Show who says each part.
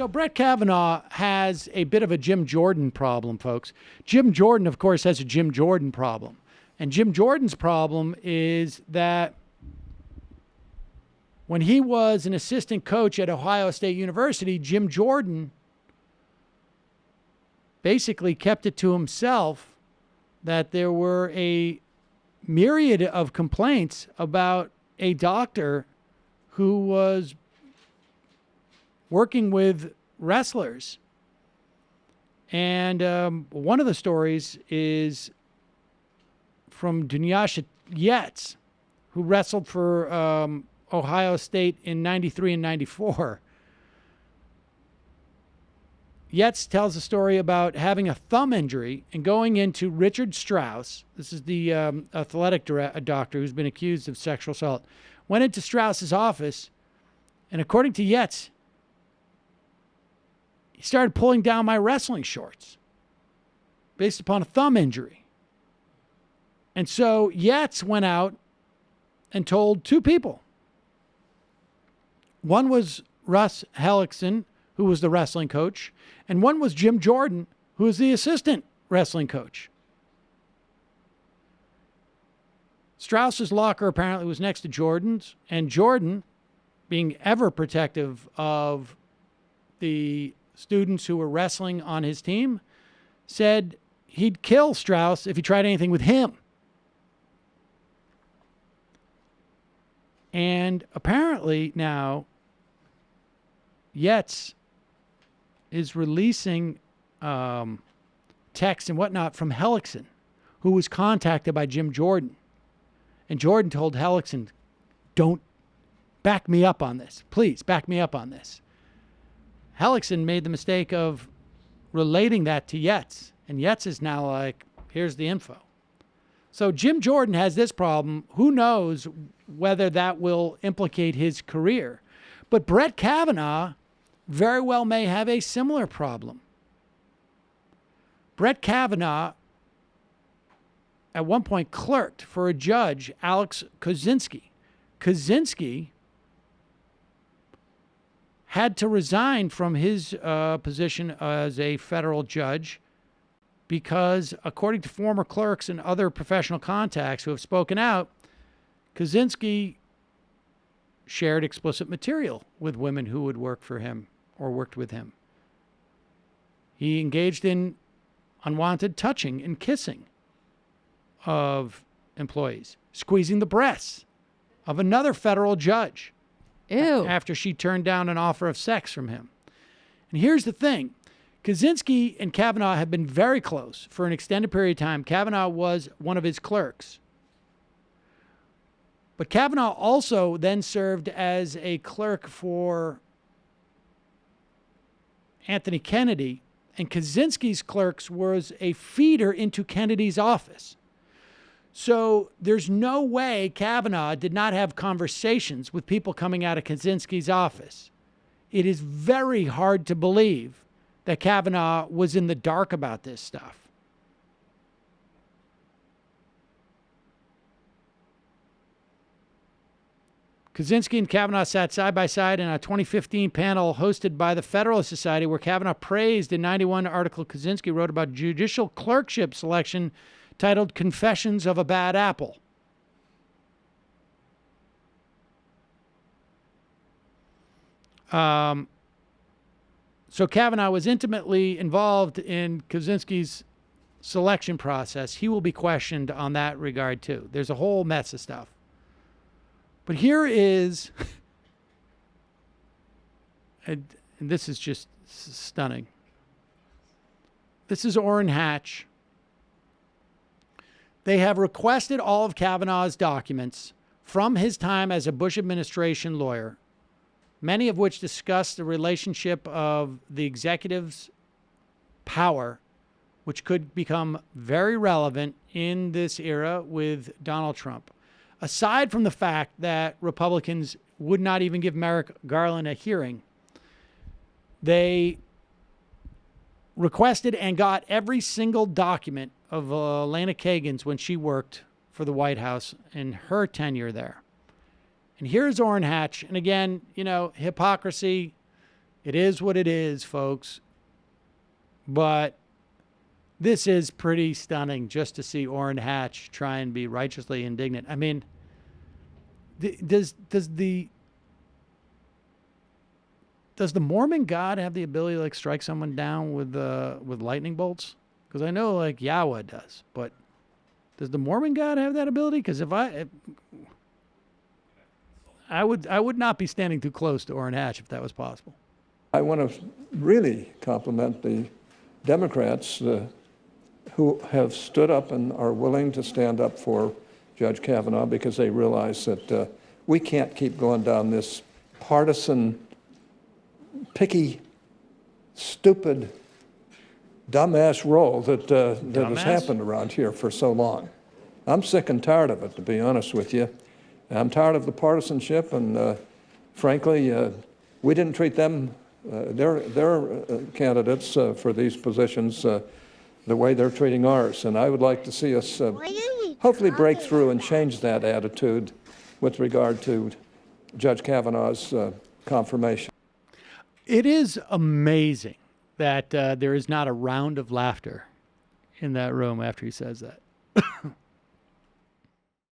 Speaker 1: So Brett Kavanaugh has a bit of a Jim Jordan problem, folks. Jim Jordan, of course, has a Jim Jordan problem. And Jim Jordan's problem is that when he was an assistant coach at Ohio State University, Jim Jordan basically kept it to himself that there were a myriad of complaints about a doctor who was working with wrestlers. And one of the stories is from Dunyasha Yates, who wrestled for Ohio State in 93 and 94. Yates tells a story about having a thumb injury and going into Richard Strauss. This is the athletic doctor who's been accused of sexual assault. Went into Strauss's office, and according to Yates, he started pulling down my wrestling shorts based upon a thumb injury. And so Yates went out and told two people. One was Russ Hellickson, who was the wrestling coach, and one was Jim Jordan, who was the assistant wrestling coach. Strauss's locker apparently was next to Jordan's, and Jordan, being ever protective of the students who were wrestling on his team, said he'd kill Strauss if he tried anything with him. And apparently now, Yates is releasing texts and whatnot from Hellickson, who was contacted by Jim Jordan. And Jordan told Hellickson, don't back me up on this. Please, back me up on this. Hellickson made the mistake of relating that to Yates. And Yates is now like, here's the info. So Jim Jordan has this problem. Who knows whether that will implicate his career? But Brett Kavanaugh very well may have a similar problem. Brett Kavanaugh at one point clerked for a Judge Alex Kozinski. Kozinski had to resign from his position as a federal judge because, according to former clerks and other professional contacts who have spoken out, Kozinski shared explicit material with women who would work for him or worked with him. He engaged in unwanted touching and kissing of employees, squeezing the breasts of another federal judge.
Speaker 2: Ew.
Speaker 1: After she turned down an offer of sex from him. And here's the thing. Kozinski and Kavanaugh have been very close for an extended period of time. Kavanaugh was one of his clerks. But Kavanaugh also then served as a clerk for Anthony Kennedy, and Kozinski's clerks was a feeder into Kennedy's office. So there's no way Kavanaugh did not have conversations with people coming out of Kozinski's office. It is very hard to believe that Kavanaugh was in the dark about this stuff. Kozinski and Kavanaugh sat side by side in a 2015 panel hosted by the Federalist Society, where Kavanaugh praised a 91 article Kozinski wrote about judicial clerkship selection titled Confessions of a Bad Apple. So Kavanaugh was intimately involved in Kozinski's selection process. He will be questioned on that regard, too. There's a whole mess of stuff. But here is, and this is just stunning. This is Orrin Hatch. They have requested all of Kavanaugh's documents from his time as a Bush administration lawyer, many of which discuss the relationship of the executive's power, which could become very relevant in this era with Donald Trump. Aside from the fact that Republicans would not even give Merrick Garland a hearing, they requested and got every single document of Elena Kagan's when she worked for the White House in her tenure there. And here's Orrin Hatch. And again, you know, hypocrisy It is what it is, folks. But this is pretty stunning just to see Orrin Hatch try and be righteously indignant. I mean, does the Mormon God have the ability to like strike someone down with lightning bolts? Because I know like Yahweh does, but does the Mormon God have that ability? Because I would not be standing too close to Orrin Hatch if that was possible.
Speaker 2: I want to really compliment the Democrats who have stood up and are willing to stand up for Judge Kavanaugh because they realize that we can't keep going down this partisan, picky, stupid, dumbass role that has happened around here for so long. I'm sick and tired of it, to be honest with you. I'm tired of the partisanship, and frankly, we didn't treat them, their candidates for these positions the way they're treating ours. And I would like to see us hopefully break through and change that attitude with regard to Judge Kavanaugh's confirmation.
Speaker 1: It is amazing that there is not a round of laughter in that room after he says that.